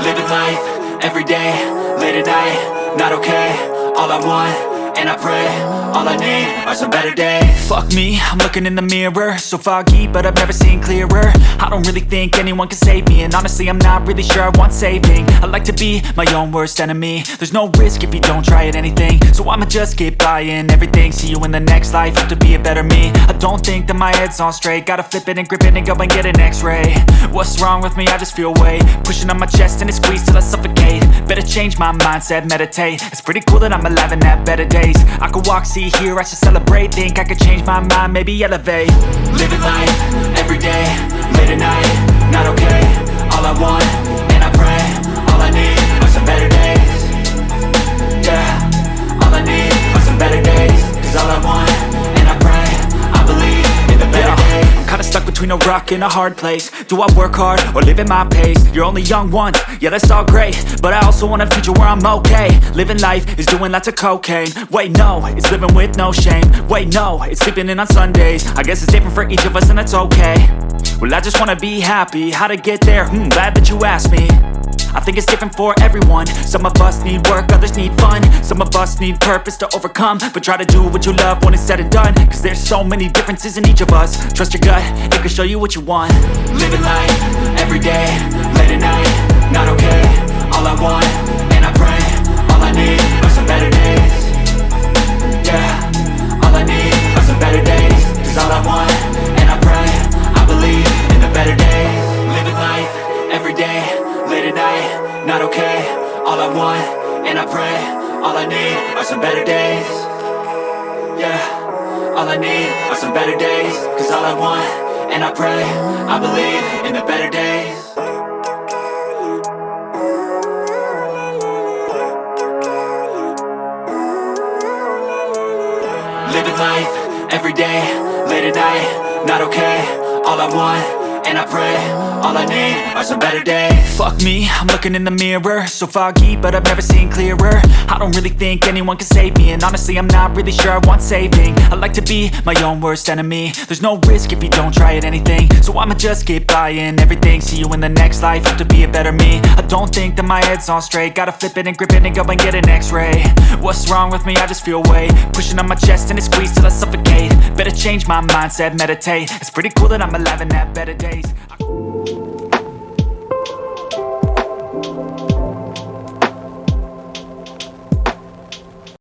Living life, everyday, late at night, not okay. All I want, and I pray, all I need are some better days. Fuck me, I'm looking in the mirror, so foggy, but I've never seen clearer. I don't really think anyone can save me, and honestly I'm not really sure I want saving. I like to be my own worst enemy. There's no risk if you don't try at anything, so I'ma just keep buying everything. See you in the next life, have to be a better me. I don't think that my head's on straight, gotta flip it and grip it and go and get an x-ray. What's wrong with me? I just feel weight pushing on my chest and it squeezes till I suffocate. Better change my mindset, meditate. It's pretty cool that I'm alive and have better days. I could walk, see, hear, I should celebrate. Think I could change my mind, maybe elevate. Living life, everyday, late at night, not okay. All I want, and I pray, all I need are some better days. Yeah, all I need are some better days. Cause all I want, and I pray, I believe in the better days. I'm kinda stuck between a rock and a hard place. Do I work hard or live at my pace? You're only young once, yeah that's all great, but I also want a future where I'm okay. Living life is doing lots of cocaine. Wait no, it's living with no shame. Wait no, it's sleeping in on Sundays. I guess it's different for each of us and that's okay. Well I just wanna be happy, how to get there? Glad that you asked me. I think it's different for everyone. Some of us need work, others need fun. Some of us need purpose to overcome. But try to do what you love when it's said and done. Cause there's so many differences in each of us. Trust your gut, it can show you what you want. Living life, everyday, late at night, not okay. All I want, and I pray, all I need are some better days. Yeah, all I need are some better days. Cause all I want, and I pray, I believe in the better days. Living life, everyday, late at night, not okay. All I want, and I pray, all I need are some better days. Yeah, all I need are some better days. Cause all I want, and I pray, I believe in the better days. Living life, everyday, late at night, not okay. All I want, and I pray, all I need are some better days. Fuck me, I'm looking in the mirror, so foggy, but I've never seen clearer. I don't really think anyone can save me, and honestly I'm not really sure I want saving. I like to be my own worst enemy. There's no risk if you don't try at anything, so I'ma just keep buying everything. See you in the next life, have to be a better me. I don't think that my head's on straight, gotta flip it and grip it and go and get an x-ray. What's wrong with me? I just feel weight pushing on my chest and it squeezes till I suffocate. Better change my mindset, meditate. It's pretty cool that I'm alive and have better days.